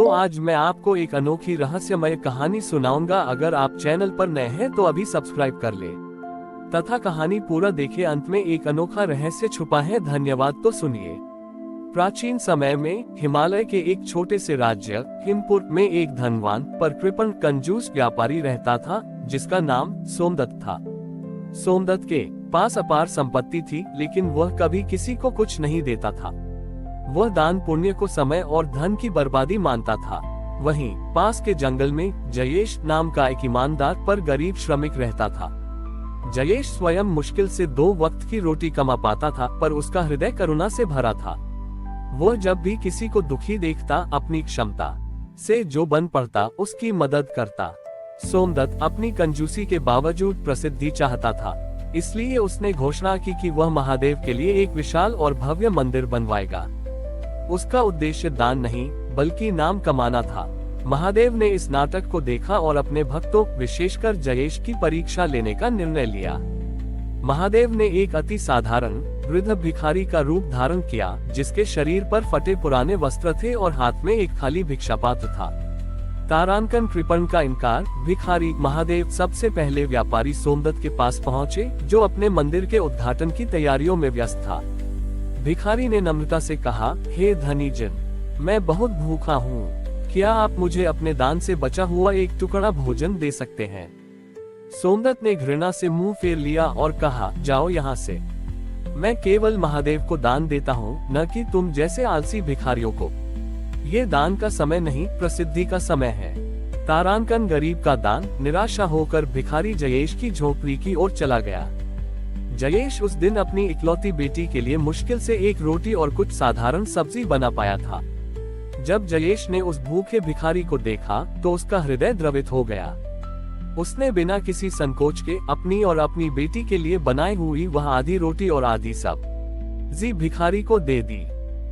तो आज मैं आपको एक अनोखी रहस्यमय कहानी सुनाऊंगा। अगर आप चैनल पर नए हैं तो अभी सब्सक्राइब कर ले तथा कहानी पूरा देखें। अंत में एक अनोखा रहस्य छुपा है। धन्यवाद। तो सुनिए। प्राचीन समय में हिमालय के एक छोटे से राज्य हिमपुर में एक धनवान पर कृपण कंजूस व्यापारी रहता था, जिसका नाम सोमदत्त था। सोमदत्त के पास अपार संपत्ति थी, लेकिन वह कभी किसी को कुछ नहीं देता था। वह दान पुण्य को समय और धन की बर्बादी मानता था। वहीं पास के जंगल में जयेश नाम का एक ईमानदार पर गरीब श्रमिक रहता था। जयेश स्वयं मुश्किल से 2 वक्त की रोटी कमा पाता था, पर उसका हृदय करुणा से भरा था। वह जब भी किसी को दुखी देखता, अपनी क्षमता से जो बन पड़ता उसकी मदद करता। सोमदत्त अपनी कंजूसी के बावजूद प्रसिद्धि चाहता था, इसलिए उसने घोषणा की कि वह महादेव के लिए एक विशाल और भव्य मंदिर बनवाएगा। उसका उद्देश्य दान नहीं, बल्कि नाम कमाना था। महादेव ने इस नाटक को देखा और अपने भक्तों, विशेषकर जयेश की परीक्षा लेने का निर्णय लिया। महादेव ने एक अति साधारण वृद्ध भिखारी का रूप धारण किया, जिसके शरीर पर फटे पुराने वस्त्र थे और हाथ में एक खाली भिक्षा पात्र था। तारांकन कृपण का इनकार भिखारी महादेव सबसे पहले व्यापारी सोमदत्त के पास पहुंचे, जो अपने मंदिर के उद्घाटन की तैयारियों में व्यस्त था। भिखारी ने नम्रता से कहा, हे धनी जन, मैं बहुत भूखा हूँ। क्या आप मुझे अपने दान से बचा हुआ एक टुकड़ा भोजन दे सकते हैं? सोमदत्त ने घृणा से मुंह फेर लिया और कहा, जाओ यहाँ से। मैं केवल महादेव को दान देता हूँ, न कि तुम जैसे आलसी भिखारियों को। ये दान का समय नहीं, प्रसिद्धि का समय है। तारांकन गरीब का दान। निराशा होकर भिखारी जयेश की झोपड़ी की ओर चला गया। जयेश उस दिन अपनी इकलौती बेटी के लिए मुश्किल से एक रोटी और कुछ साधारण सब्जी बना पाया था। जब जयेश ने उस भूखे भिखारी को देखा तो उसका हृदय द्रवित हो गया। उसने बिना किसी संकोच के अपनी और अपनी बेटी के लिए बनाई हुई वह आधी रोटी और आधी सब्जी भिखारी को दे दी।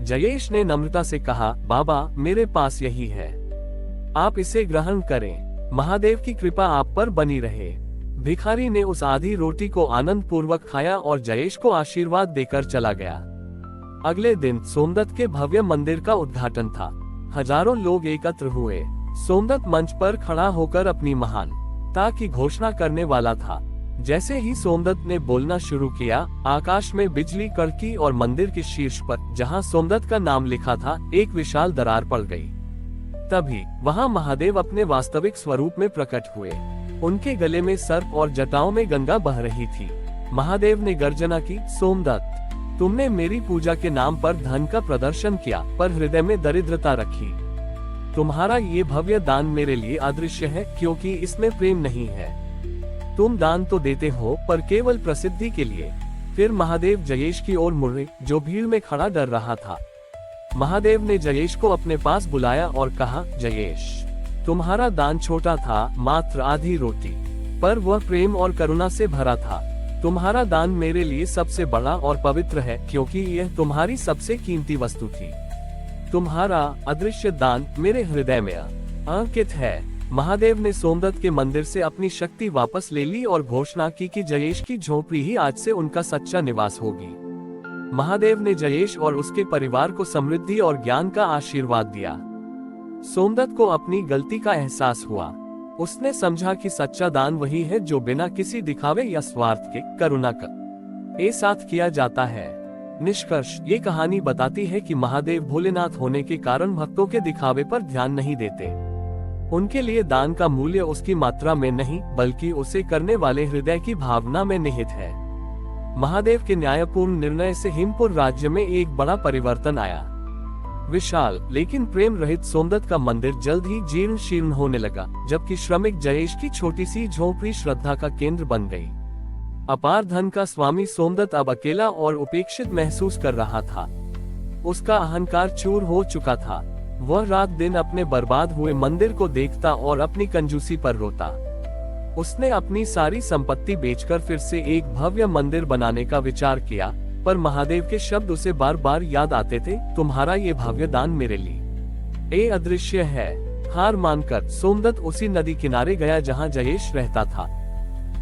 जयेश ने नम्रता से कहा, बाबा, मेरे पास यही है, आप इसे ग्रहण करें। महादेव की कृपा आप पर बनी रहे। भिखारी ने उस आधी रोटी को आनंद पूर्वक खाया और जयेश को आशीर्वाद देकर चला गया। अगले दिन सोमदत्त के भव्य मंदिर का उद्घाटन था। हजारों लोग एकत्र हुए। सोमदत्त मंच पर खड़ा होकर अपनी महानता की घोषणा करने वाला था। जैसे ही सोमदत्त ने बोलना शुरू किया, आकाश में बिजली कड़की और मंदिर के शीर्ष पर, जहां सोमदत्त का नाम लिखा था, एक विशाल दरार पड़ गई। तभी वहां महादेव अपने वास्तविक स्वरूप में प्रकट हुए। उनके गले में सर्प और जटाओं में गंगा बह रही थी। महादेव ने गर्जना की, सोमदत्त, तुमने मेरी पूजा के नाम पर धन का प्रदर्शन किया, पर हृदय में दरिद्रता रखी। तुम्हारा ये भव्य दान मेरे लिए अदृश्य है, क्योंकि इसमें प्रेम नहीं है। तुम दान तो देते हो, पर केवल प्रसिद्धि के लिए। फिर महादेव जयेश की ओर मुड़े, जो भीड़ में खड़ा डर रहा था। महादेव ने जयेश को अपने पास बुलाया और कहा, जयेश, तुम्हारा दान छोटा था, मात्र आधी रोटी, पर वह प्रेम और करुणा से भरा था। तुम्हारा दान मेरे लिए सबसे बड़ा और पवित्र है, क्योंकि यह तुम्हारी सबसे कीमती वस्तु थी। तुम्हारा अदृश्य दान मेरे हृदय में अंकित है। महादेव ने सोमदत्त के मंदिर से अपनी शक्ति वापस ले ली और घोषणा की कि जयेश की झोपड़ी ही आज से उनका सच्चा निवास होगी। महादेव ने जयेश और उसके परिवार को समृद्धि और ज्ञान का आशीर्वाद दिया। सोमदत्त को अपनी गलती का एहसास हुआ। उसने समझा कि सच्चा दान वही है जो बिना किसी दिखावे या स्वार्थ के करुणा के साथ किया जाता है। निष्कर्ष, ये कहानी बताती है कि महादेव भोलेनाथ होने के कारण भक्तों के दिखावे पर ध्यान नहीं देते। उनके लिए दान का मूल्य उसकी मात्रा में नहीं, बल्कि उसे करने वाले हृदय की भावना में निहित है। महादेव के न्यायपूर्ण निर्णय से हिमपुर राज्य में एक बड़ा परिवर्तन आया। विशाल लेकिन प्रेम रहित सोमदत्त का मंदिर जल्द ही जीर्ण शीर्ण होने लगा, जबकि श्रमिक जयेश की छोटी सी झोपड़ी श्रद्धा का केंद्र बन गई। अपार धन का स्वामी सोमदत्त अब अकेला और उपेक्षित महसूस कर रहा था। उसका अहंकार चूर हो चुका था। वह रात दिन अपने बर्बाद हुए मंदिर को देखता और अपनी कंजूसी पर रोता। उसने अपनी सारी संपत्ति बेचकर फिर से एक भव्य मंदिर बनाने का विचार किया, पर महादेव के शब्द उसे बार बार याद आते थे, तुम्हारा ये भव्य दान मेरे लिए अदृश्य है। हार मानकर सोमदत्त उसी नदी किनारे गया जहां जयेश रहता था।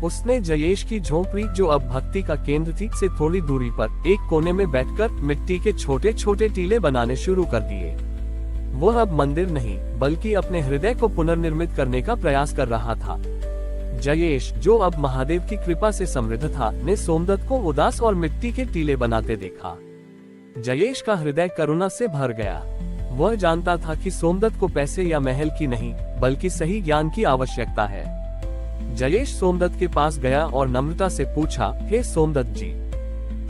उसने जयेश की झोपड़ी, जो अब भक्ति का केंद्र थी, से थोड़ी दूरी पर एक कोने में बैठकर मिट्टी के छोटे छोटे टीले बनाने शुरू कर दिए। वह अब मंदिर नहीं बल्कि अपने हृदय को पुनर्निर्मित करने का प्रयास कर रहा था। जयेश, जो अब महादेव की कृपा से समृद्ध था, ने सोमदत्त को उदास और मिट्टी के टीले बनाते देखा। जयेश का हृदय करुणा से भर गया। वह जानता था कि सोमदत्त को पैसे या महल की नहीं बल्कि सही ज्ञान की आवश्यकता है। जयेश सोमदत्त के पास गया और नम्रता से पूछा, हे सोमदत्त जी,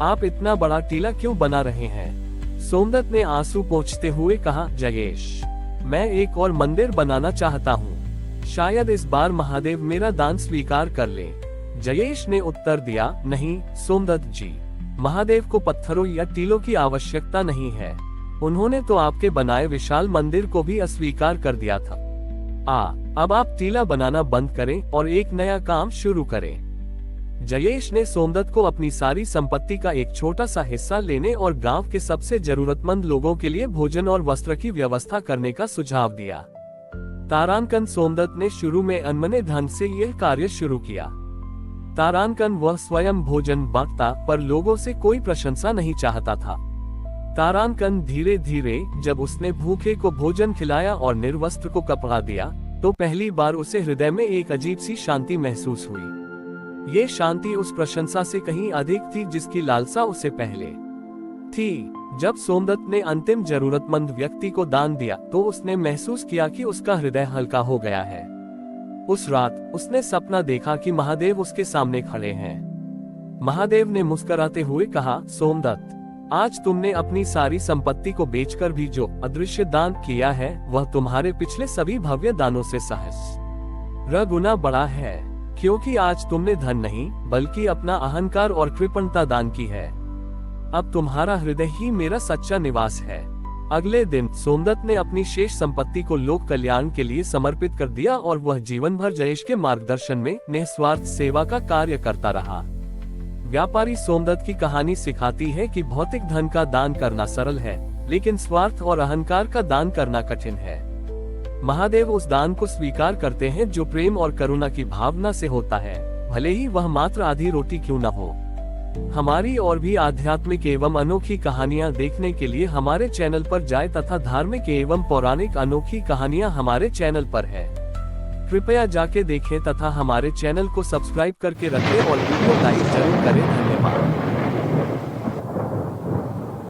आप इतना बड़ा टीला क्यों बना रहे हैं? सोमदत्त ने आंसू पोंछते हुए कहा, जयेश, मैं एक और मंदिर बनाना चाहता हूँ। शायद इस बार महादेव मेरा दान स्वीकार कर ले। जयेश ने उत्तर दिया, नहीं सोमदत्त जी, महादेव को पत्थरों या टीलों की आवश्यकता नहीं है। उन्होंने तो आपके बनाए विशाल मंदिर को भी अस्वीकार कर दिया था। अब आप टीला बनाना बंद करें और एक नया काम शुरू करें। जयेश ने सोमदत्त को अपनी सारी संपत्ति का एक छोटा सा हिस्सा लेने और गांव के सबसे जरूरतमंद लोगों के लिए भोजन और वस्त्र की व्यवस्था करने का सुझाव दिया। तारांकन सोमदत्त ने शुरू में अनमने ढंग से यह कार्य शुरू किया। तारांकन वह स्वयं भोजन बांटता पर लोगों से कोई प्रशंसा नहीं चाहता था। तारांकन धीरे धीरे जब उसने भूखे को भोजन खिलाया और निर्वस्त्र को कपड़ा दिया तो पहली बार उसे हृदय में एक अजीब सी शांति महसूस हुई। ये शांति उस प्रशंसा से कहीं अधिक थी जिसकी लालसा उसे पहले थी। जब सोमदत्त ने अंतिम जरूरतमंद व्यक्ति को दान दिया तो उसने महसूस किया कि उसका हृदय हल्का हो गया है। उस रात उसने सपना देखा कि महादेव उसके सामने खड़े हैं। महादेव ने मुस्कुराते हुए कहा, सोमदत्त, आज तुमने अपनी सारी संपत्ति को बेचकर भी जो अदृश्य दान किया है वह तुम्हारे पिछले सभी भव्य दानों से सहस्र गुना बड़ा है, क्योंकि आज तुमने धन नहीं बल्कि अपना अहंकार और कृपणता दान की है। अब तुम्हारा हृदय ही मेरा सच्चा निवास है। अगले दिन सोमदत्त ने अपनी शेष संपत्ति को लोक कल्याण के लिए समर्पित कर दिया और वह जीवन भर जयेश के मार्गदर्शन में निस्वार्थ सेवा का कार्य करता रहा। व्यापारी सोमदत्त की कहानी सिखाती है कि भौतिक धन का दान करना सरल है, लेकिन स्वार्थ और अहंकार का दान करना कठिन है। महादेव उस दान को स्वीकार करते हैं जो प्रेम और करुणा की भावना से होता है, भले ही वह मात्र आधी रोटी क्यों न हो। हमारी और भी आध्यात्मिक एवं अनोखी कहानियाँ देखने के लिए हमारे चैनल पर जाएं तथा धार्मिक एवं पौराणिक अनोखी कहानियाँ हमारे चैनल पर है। कृपया जाके देखें तथा हमारे चैनल को सब्सक्राइब करके रखें और वीडियो लाइक जरूर करें। धन्यवाद।